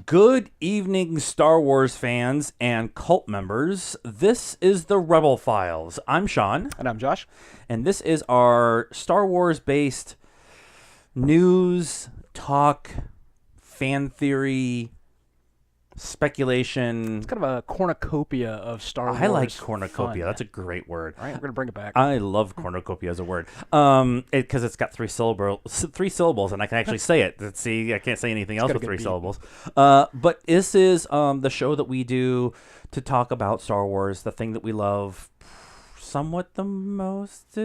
Good evening, Star Wars fans and cult members. This is the Rebel Files. I'm Sean. And I'm Josh. And this is our Star Wars-based news, talk, fan theory, speculation. It's kind of a cornucopia of Star Wars. I like cornucopia. Fun. That's a great word. All right, we're going to bring it back. I love cornucopia as a word. Because it's got three syllables, and I can actually say it. See, I can't say anything else with three syllables. But this is the show that we do to talk about Star Wars, the thing that we love somewhat the most.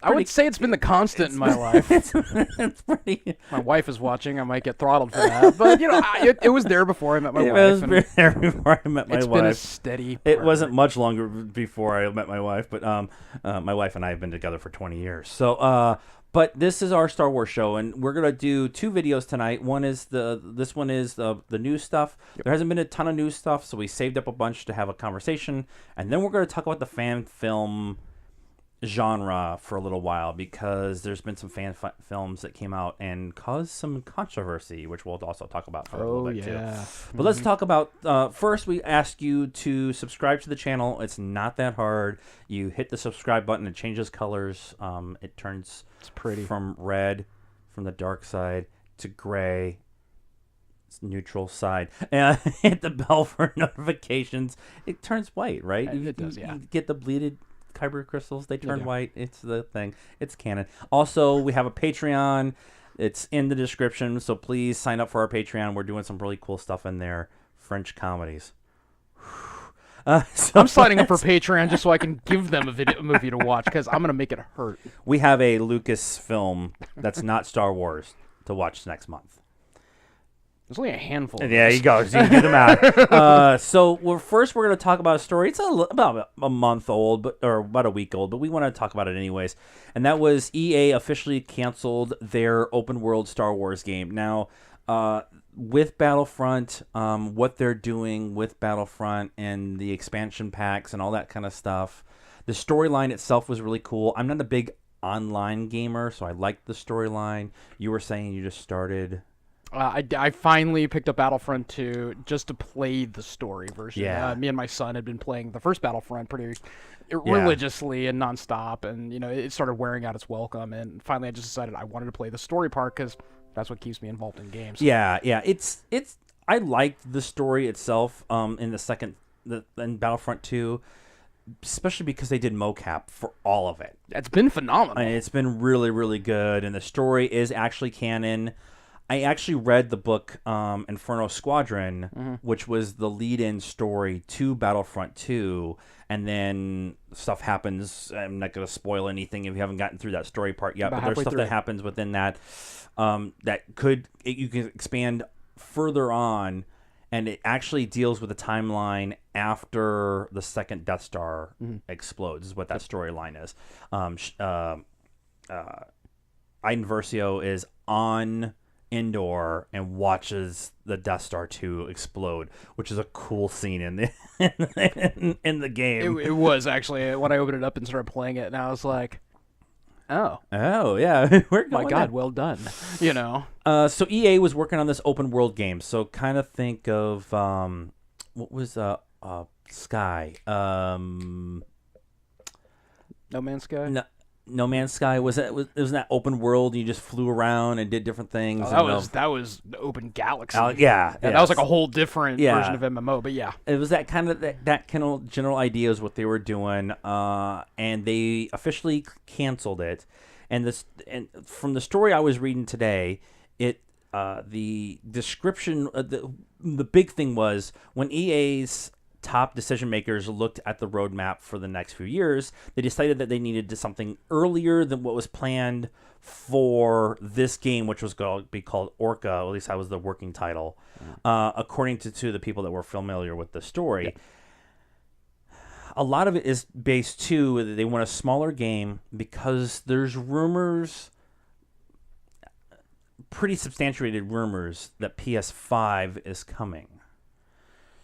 I would say it's been the constant in my life. It's pretty. My wife is watching. I might get throttled for that. But, you know, it was there before I met my wife. It was there before I met my wife. It's been a steady part. It wasn't much longer before I met my wife, but my wife and I have been together for 20 years. So, but this is our Star Wars show, and we're gonna do two videos tonight. This one is the news stuff. Yep. There hasn't been a ton of news stuff, so we saved up a bunch to have a conversation, and then we're gonna talk about the fan film genre for a little while, because there's been some fan films that came out and caused some controversy, which we'll also talk about for a little bit too. But let's talk about first. We ask you to subscribe to the channel. It's not that hard. You hit the subscribe button, it changes colors. It turns from red, from the dark side, to gray, neutral side, and hit the bell for notifications. It turns white, right? It does, yeah. You get the bleeded kyber crystals, they turn white. It's the thing. It's canon. Also, we have a Patreon. It's in the description, so please sign up for our Patreon. We're doing some really cool stuff in there. French comedies. I'm signing up for Patreon just so I can give them a movie to watch, because I'm going to make it hurt. We have a Lucas film that's not Star Wars to watch next month. There's only a handful. Yeah, you go. So you can get them out. So first we're going to talk about a story. It's about a month old, or about a week old, but we want to talk about it anyways. And that was EA officially canceled their open world Star Wars game. Now, with Battlefront, what they're doing with Battlefront and the expansion packs and all that kind of stuff, the storyline itself was really cool. I'm not a big online gamer, so I liked the storyline. You were saying you just started. I finally picked up Battlefront 2 just to play the story version. Yeah. Me and my son had been playing the first Battlefront pretty religiously and nonstop, and it started wearing out its welcome. And finally, I just decided I wanted to play the story part, because that's what keeps me involved in games. Yeah. It's. I liked the story itself. In Battlefront 2. Especially because they did mocap for all of it. It's been phenomenal. And it's been really, really good, and the story is actually canon. I actually read the book Inferno Squadron, which was the lead-in story to Battlefront 2, and then stuff happens. I'm not going to spoil anything if you haven't gotten through that story part yet, but there's stuff that happens within that you can expand further on, and it actually deals with the timeline after the second Death Star explodes, is what that storyline is. Iden Versio is on Endor and watches the Death Star 2 explode, which is a cool scene in the game. It was actually, when I opened it up and started playing it, and I was like, oh yeah, my God, well done. So EA was working on this open world game. So kind of think of what was Sky? No Man's Sky. No Man's Sky was that open world? And you just flew around and did different things. That was the Open Galaxy. That was like a whole different version of MMO. But yeah, it was that kind of general idea is what they were doing, and they officially canceled it. And from the story I was reading today, the description, the big thing was when EA's top decision makers looked at the roadmap for the next few years, they decided that they needed to something earlier than what was planned for this game, which was going to be called Orca. At least that was the working title, according to the people that were familiar with the story. Yeah. A lot of it is based too that they want a smaller game, because there's rumors, pretty substantiated rumors, that PS5 is coming.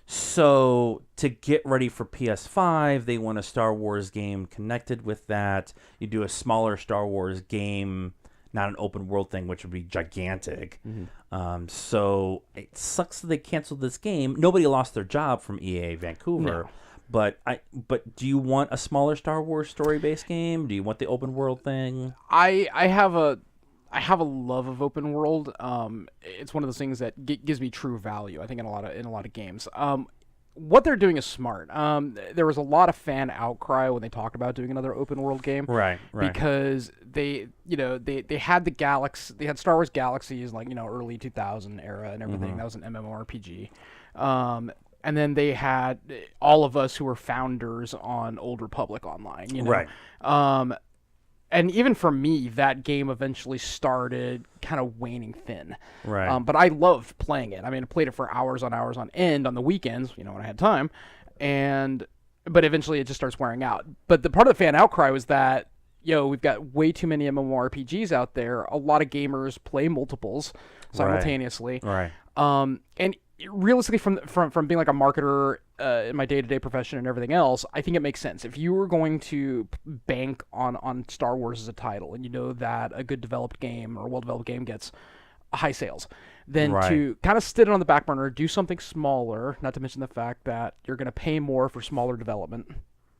So to get ready for PS5, they want a Star Wars game connected with that. You do a smaller Star Wars game not an open world thing, which would be gigantic. So it sucks that they canceled this game. Nobody lost their job from EA Vancouver. No. But do you want a smaller Star Wars story-based game? Do you want the open world thing? I have a love of open world. It's one of those things that gives me true value, I think, in a lot of games. What they're doing is smart. There was a lot of fan outcry when they talked about doing another open world game, Right. because they had the Galaxy, they had Star Wars Galaxies, like, early 2000 era and everything. That was an MMORPG. And then they had all of us who were founders on Old Republic Online, Right. And even for me, that game eventually started kind of waning thin. Right. But I loved playing it. I mean, I played it for hours on end on the weekends, when I had time. But eventually it just starts wearing out. But the part of the fan outcry was that, we've got way too many MMORPGs out there. A lot of gamers play multiples simultaneously. Right. And realistically, from being like a marketer in my day-to-day profession and everything else, I think it makes sense. If you were going to bank on Star Wars as a title, and you know that a good developed game or a well-developed game gets high sales, then to kind of sit it on the back burner, do something smaller, not to mention the fact that you're going to pay more for smaller development,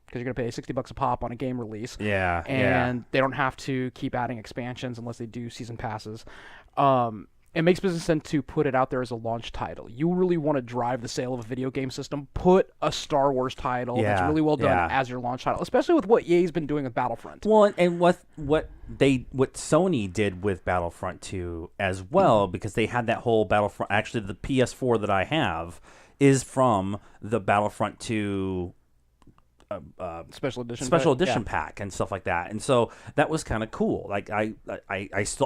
because you're going to pay $60 a pop on a game release. Yeah. And they don't have to keep adding expansions unless they do season passes. It makes business sense to put it out there as a launch title. You really want to drive the sale of a video game system, put a Star Wars title that's really well done as your launch title, especially with what EA's been doing with Battlefront. Well, and what Sony did with Battlefront 2 as well, because they had that whole Battlefront. Actually, the PS4 that I have is from the Battlefront 2 special edition pack and stuff like that, and so that was kind of cool. Like I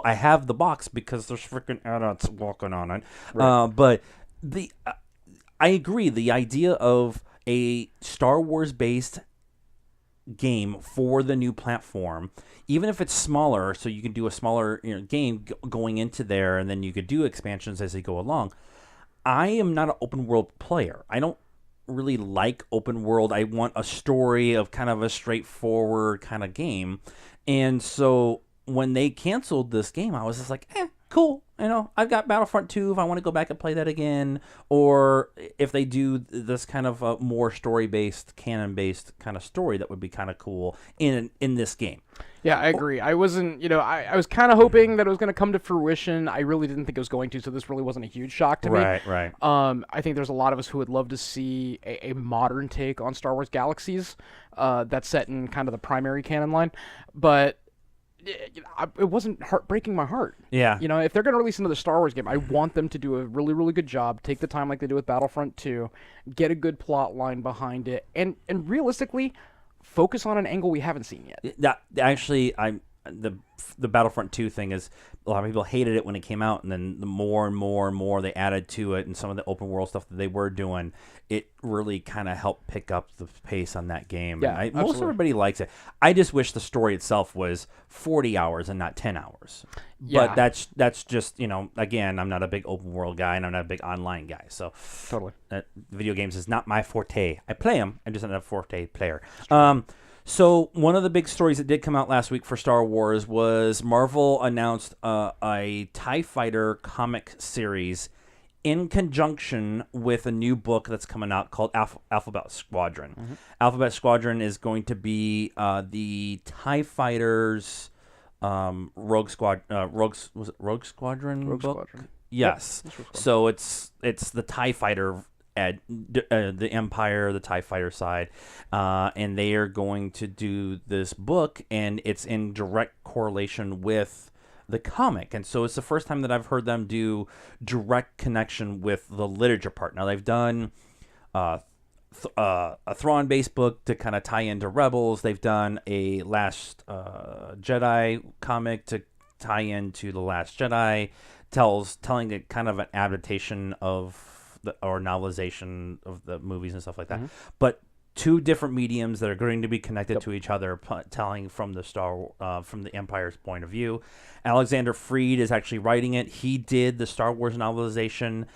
have the box because there's freaking adults walking on it. But I agree, the idea of a Star Wars based game for the new platform, even if it's smaller, so you can do a smaller game going into there, and then you could do expansions as they go along. I am not an open world player. I don't really like open world. I want a story of kind of a straightforward kind of game. And so when they canceled this game, I was just like, cool. I've got Battlefront 2 if I want to go back and play that again. Or if they do this kind of a more story-based, canon-based kind of story, that would be kind of cool in this game. Yeah, I agree. I wasn't, I was kind of hoping that it was going to come to fruition. I really didn't think it was going to, so this really wasn't a huge shock to me. Right. I think there's a lot of us who would love to see a modern take on Star Wars Galaxies that's set in kind of the primary canon line. But it wasn't breaking my heart. Yeah. If they're going to release another Star Wars game, I want them to do a really, really good job, take the time like they do with Battlefront 2, get a good plot line behind it, and realistically focus on an angle we haven't seen yet. That actually, the Battlefront 2 thing is, a lot of people hated it when it came out, and then the more and more and more they added to it, and some of the open world stuff that they were doing, it really kind of helped pick up the pace on that game. Yeah, most everybody likes it. I just wish the story itself was 40 hours and not 10 hours. Yeah. But that's just, again, I'm not a big open world guy, and I'm not a big online guy. So Totally. Video games is not my forte. I play them. I'm just not a forte player. So one of the big stories that did come out last week for Star Wars was Marvel announced a TIE Fighter comic series in conjunction with a new book that's coming out called Alphabet Squadron. Mm-hmm. Alphabet Squadron is going to be the TIE Fighters Rogue Squadron book? Yes. Yep, so it's the TIE Fighter the Empire, the TIE Fighter side, and they are going to do this book, and it's in direct correlation with the comic, and so it's the first time that I've heard them do direct connection with the literature part. Now they've done a Thrawn-based book to kind of tie into Rebels. They've done a Last Jedi comic to tie into the Last Jedi, telling it kind of an adaptation of or novelization of the movies and stuff like that. Mm-hmm. But two different mediums that are going to be connected to each other, telling from the from the Empire's point of view. Alexander Freed is actually writing it. He did the Star Wars novelization.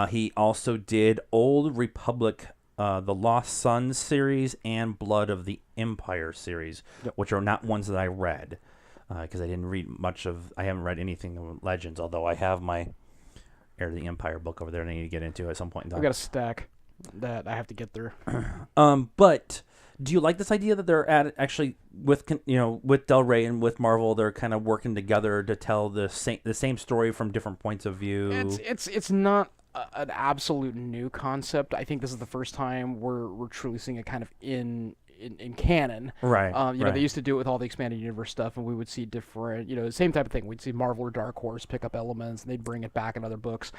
He also did Old Republic, the Lost Sons series, and Blood of the Empire series, which are not ones that I read. because I didn't read I haven't read anything of Legends, although I have my Heir of the Empire book over there that I need to get into at some point in time. I've got a stack that I have to get through. But do you like this idea that they're actually with Del Rey and with Marvel, they're kind of working together to tell the same story from different points of view? It's not an absolute new concept. I think this is the first time we're truly seeing it kind of in canon. Right. They used to do it with all the expanded universe stuff, and we would see different, same type of thing. We'd see Marvel or Dark Horse pick up elements, and they'd bring it back in other books.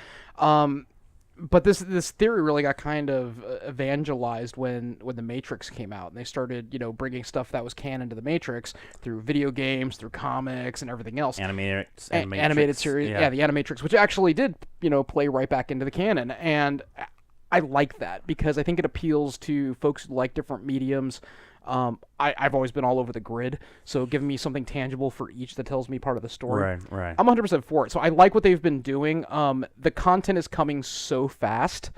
But this theory really got kind of evangelized when the Matrix came out, and they started bringing stuff that was canon to the Matrix through video games, through comics, and everything else. Animated series, yeah, the Animatrix, which actually did play right back into the canon, and I like that because I think it appeals to folks who like different mediums. I've always been all over the grid, so giving me something tangible for each that tells me part of the story. Right. I'm 100% for it. So I like what they've been doing. The content is coming so fast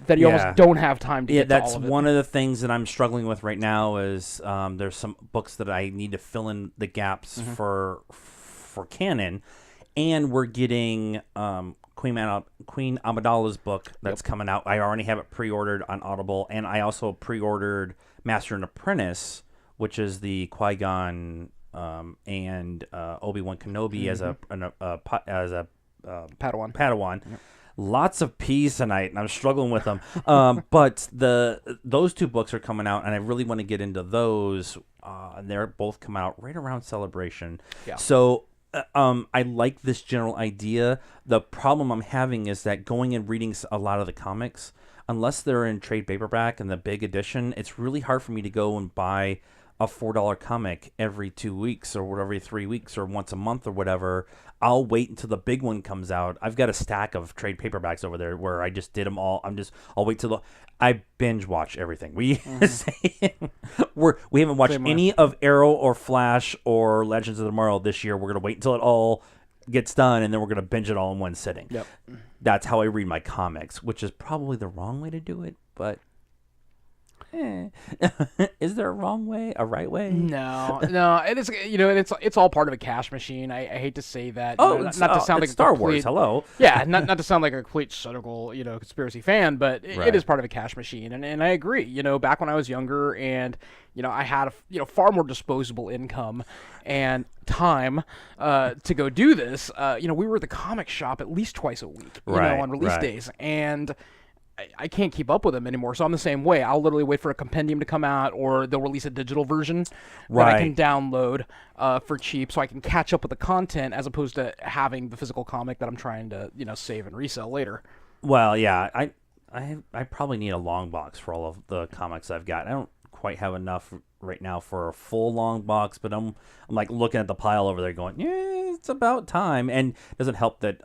that you almost don't have time to get to all of it. That's one of the things that I'm struggling with right now is there's some books that I need to fill in the gaps for canon, and we're getting Queen Amidala's book that's coming out. I already have it pre-ordered on Audible, and I also pre-ordered Master and Apprentice, which is the Qui-Gon and Obi-Wan Kenobi as a Padawan. Yep. Lots of P's tonight, and I'm struggling with them. But those two books are coming out, and I really want to get into those. And they're both come out right around Celebration. Yeah. So I like this general idea. The problem I'm having is that going and reading a lot of the comics, unless they're in trade paperback and the big edition, it's really hard for me to go and buy a $4 comic every 2 weeks or every 3 weeks or once a month or whatever. I'll wait until the big one comes out. I've got a stack of trade paperbacks over there where I just did them all. I'll wait till I binge watch everything. We haven't watched any of Arrow or Flash or Legends of Tomorrow this year. We're gonna wait until it all gets done, and then we're gonna binge it all in one sitting. Yep. That's how I read my comics, which is probably the wrong way to do it, but is there a wrong way, a right way? No. It is, it's all part of a cash machine. I hate to say that. Not to sound like Star Wars. Hello. Yeah, not to sound like a complete cynical, conspiracy fan, but it is part of a cash machine, and I agree. Back when I was younger, and I had far more disposable income and time to go do this. We were at the comic shop at least twice a week, on release days, and I can't keep up with them anymore, so I'm the same way. I'll literally wait for a compendium to come out, or they'll release a digital version that I can download for cheap, so I can catch up with the content as opposed to having the physical comic that I'm trying to save and resell later. Well, yeah, I probably need a long box for all of the comics I've got. I don't quite have enough right now for a full long box, but I'm like looking at the pile over there, going, yeah, it's about time. And it doesn't help that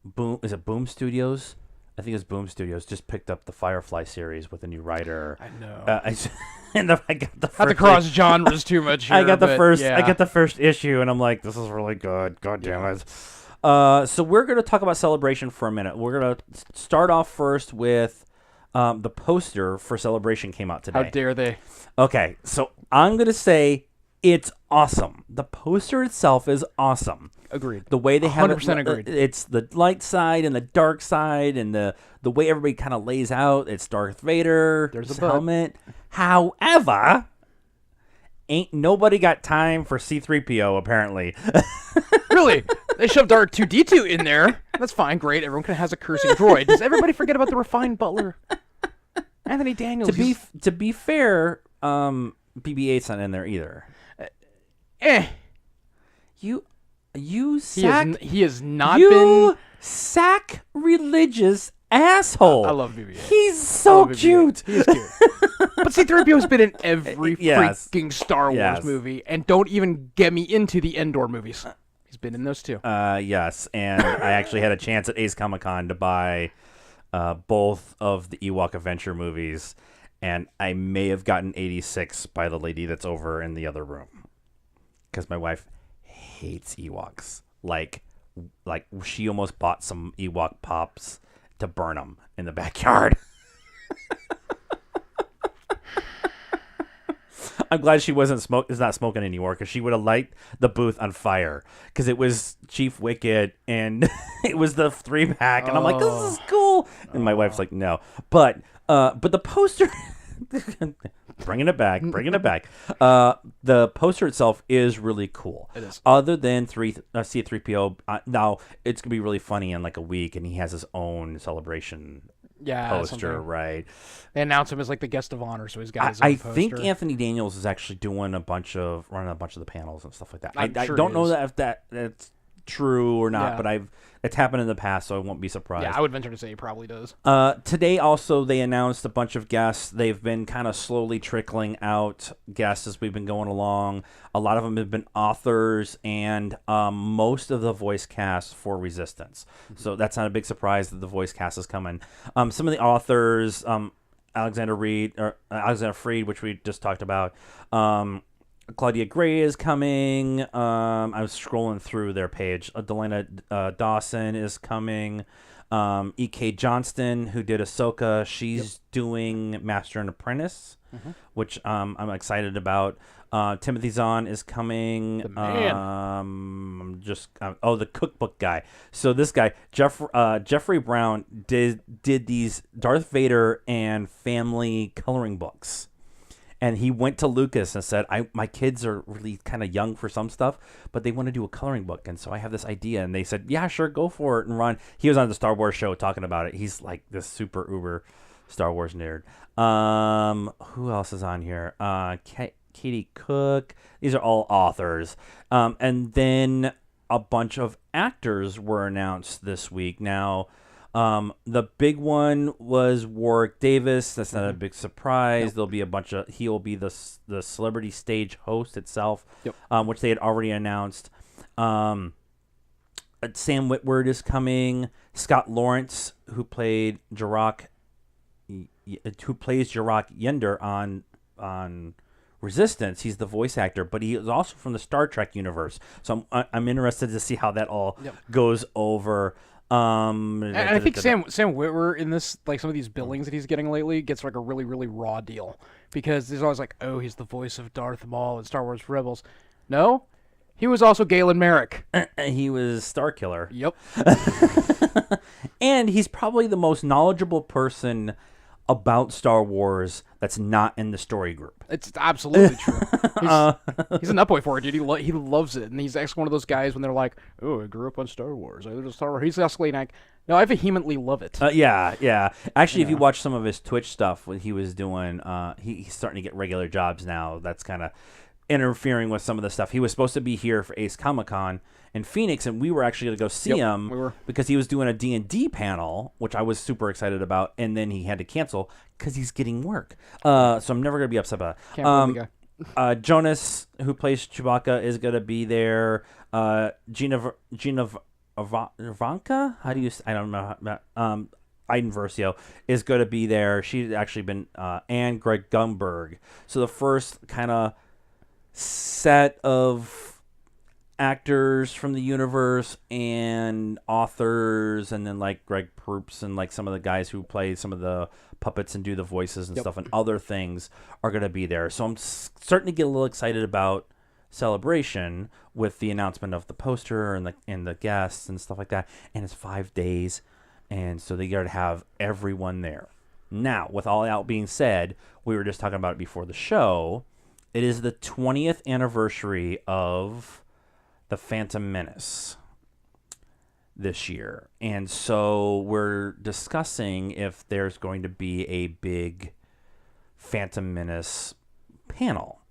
Boom Studios? I think it's Boom Studios just picked up the Firefly series with a new writer. I know. I got the first. Not to cross genres too much here, I got the first. Yeah. I got the first issue, and I'm like, this is really good. God damn it. So we're gonna talk about Celebration for a minute. We're gonna start off first with the poster for Celebration came out today. How dare they? Okay, so I'm gonna say it's awesome. The poster itself is awesome. Agreed. The way they have 100% agreed. It's the light side and the dark side, and the way everybody kind of lays out. It's Darth Vader. There's his a helmet. However, ain't nobody got time for C-3PO apparently. Really? They shoved R2-D2 in there. That's fine. Great. Everyone has a cursing droid. Does everybody forget about the refined butler? Anthony Daniels. To be fair, BB-8's not in there either. You he has not you been sacrilegious asshole. I love BB-8. He's so cute. He is cute. But C-3PO's been in every Yes. freaking Star Wars Yes. movie, and don't even get me into the Endor movies. He's been in those too. Yes, and I actually had a chance at Ace Comic-Con to buy both of the Ewok Adventure movies, and I may have gotten 86 by the lady that's over in the other room, because my wife hates Ewoks. Like she almost bought some Ewok pops to burn them in the backyard. I'm glad she is not smoking anymore, because she would have light the booth on fire, because it was Chief Wicked and it was the 3-pack, and I'm like, this is cool, and my wife's like, no, but the poster. Bringing it back. The poster itself is really cool. It is. Other than C3PO, now it's gonna be really funny in like a week, and he has his own celebration poster, something. right? They announced him as like the guest of honor, so he's got his own I poster. think Anthony Daniels is actually running a bunch of the panels and stuff like that. I sure don't he know is. if that's true or not, Yeah. but it's happened in the past, so I won't be surprised. Yeah, I would venture to say he probably does. Today also they announced a bunch of guests. They've been kind of slowly trickling out guests as we've been going along. A lot of them have been authors, and most of the voice cast for Resistance. So that's not a big surprise that the voice cast is coming. Some of the authors, Alexander Freed, which we just talked about. Claudia Gray is coming. I was scrolling through their page. Delana Dawson is coming. E.K. Johnston, who did Ahsoka, she's doing Master and Apprentice, which I'm excited about. Timothy Zahn is coming. The man. The cookbook guy. So this guy, Jeffrey Brown, did these Darth Vader and family coloring books. And he went to Lucas and said, my kids are really kind of young for some stuff, but they want to do a coloring book. And so I have this idea. And they said, yeah, sure, go for it and run. He was on the Star Wars show talking about it. He's like this super uber Star Wars nerd. Who else is on here? Katie Cook. These are all authors. And then a bunch of actors were announced this week. Now, the big one was Warwick Davis. That's not a big surprise. There'll be he'll be the celebrity stage host itself, which they had already announced. Sam Witwer is coming. Scott Lawrence, who plays Jirok Yender on Resistance. He's the voice actor, but he is also from the Star Trek universe. So I'm interested to see how that all goes over. And I think Sam Witwer in this, like some of these billings that he's getting lately, gets like a really, really raw deal, because there's always like, oh, he's the voice of Darth Maul in Star Wars Rebels. No, he was also Galen Merrick. He was Starkiller. Yep. And he's probably the most knowledgeable person about Star Wars that's not in the story group. It's absolutely true. He's an upboy for it, dude. He loves it, and he's actually one of those guys when they're like, "Oh, I grew up on Star Wars. I love Star Wars." He's actually like, "No, I vehemently love it." Yeah. Actually, if you watch some of his Twitch stuff, what he was doing, he's starting to get regular jobs now. That's kind of interfering with some of the stuff. He was supposed to be here for Ace Comic-Con in Phoenix, and we were actually going to go see him because he was doing a D&D panel, which I was super excited about, and then he had to cancel because he's getting work. So I'm never going to be upset about that. Can't believe the guy. Jonas, who plays Chewbacca, is going to be there. Gina Ivanka? How do you... I don't know. Iden Versio is going to be there. She's actually been... and Greg Gumberg. So the first kind of set of actors from the universe and authors, and then like Greg Proops and like some of the guys who play some of the puppets and do the voices and stuff and other things are going to be there. So I'm starting to get a little excited about Celebration with the announcement of the poster and the guests and stuff like that. And it's 5 days, and so they got to have everyone there. Now, with all that being said, we were just talking about it before the show. It is the 20th anniversary of The Phantom Menace this year. And so we're discussing if there's going to be a big Phantom Menace panel.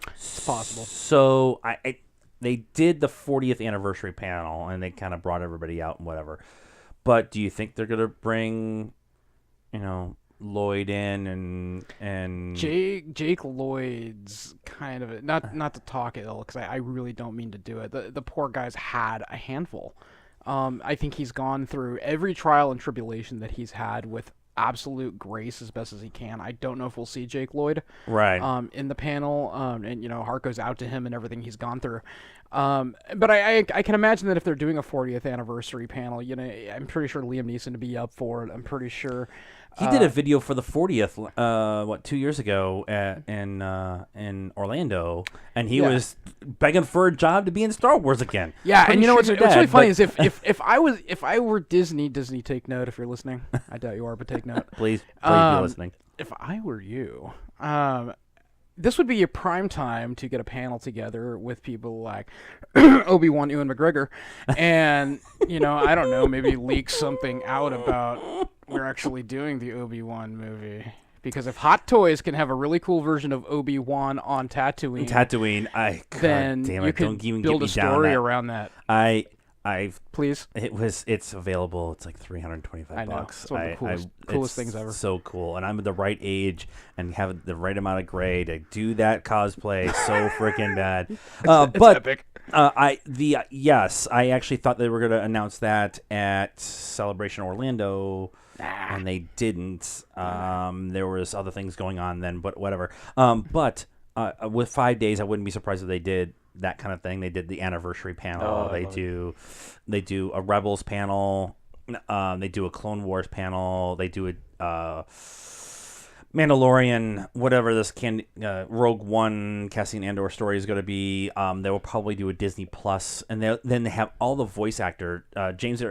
It's possible. So they did the 40th anniversary panel, and they kind of brought everybody out and whatever. But do you think they're going to bring, Lloyd in and Jake Lloyd's kind of not to talk ill, because I really don't mean to do it. The poor guy's had a handful. I think he's gone through every trial and tribulation that he's had with absolute grace as best as he can. I don't know if we'll see Jake Lloyd in the panel, and heart goes out to him and everything he's gone through. But I can imagine that if they're doing a 40th anniversary panel, I'm pretty sure Liam Neeson to be up for it. I'm pretty sure He did a video for the 40th, 2 years ago in Orlando, and he was begging for a job to be in Star Wars again. Yeah, Pretty and you know sure what's you're really dead, funny but- is if I were Disney, take note if you're listening. I doubt you are, but take note. please be listening. If I were you, this would be a prime time to get a panel together with people like Obi-Wan Ewan McGregor, and I don't know, maybe leak something out about we're actually doing the Obi-Wan movie. Because if Hot Toys can have a really cool version of Obi-Wan on Tatooine, God then damn it, you don't could even build get a me down story that. around that. Please. It's available. It's like $325. I know. It's one of the coolest things ever. So cool, and I'm at the right age and have the right amount of gray to do that cosplay so freaking bad. It's epic. I actually thought they were going to announce that at Celebration Orlando, and they didn't. There was other things going on then, but whatever. But with 5 days, I wouldn't be surprised if they did that kind of thing. They did the anniversary panel. They do a Rebels panel. They do a Clone Wars panel. They do a Mandalorian, whatever this Rogue One Cassian Andor story is going to be. They will probably do a Disney Plus, and then they have all the voice actor James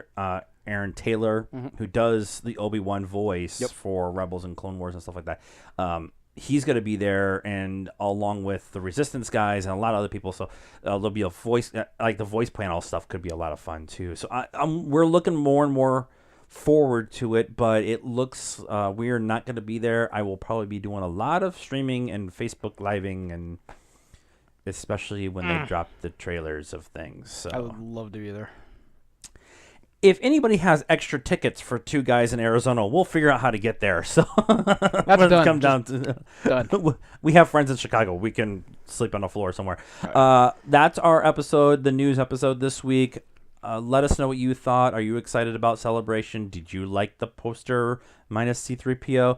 Aaron Taylor, who does the Obi-Wan voice for Rebels and Clone Wars and stuff like that. He's going to be there, and along with the Resistance guys and a lot of other people. So there'll be a voice, like the voice panel stuff could be a lot of fun too. So we're looking more and more forward to it, but it looks we're not going to be there. I will probably be doing a lot of streaming and Facebook living, and especially when they drop the trailers of things. So I would love to be there. If anybody has extra tickets for two guys in Arizona, we'll figure out how to get there. So That's done. Come down to Done. We have friends in Chicago. We can sleep on the floor somewhere. That's our episode, the news episode this week. Let us know what you thought. Are you excited about Celebration? Did you like the poster minus C-3PO?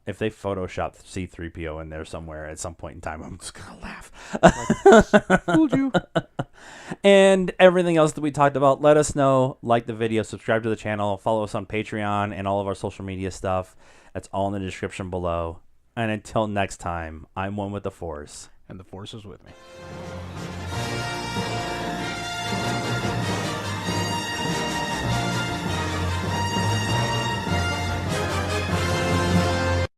If they photoshopped C-3PO in there somewhere at some point in time, I'm just going to laugh. Fooled you. And everything else that we talked about, let us know. Like the video, subscribe to the channel, follow us on Patreon and all of our social media stuff. That's all in the description below. And until next time, I'm one with the Force. And the Force is with me.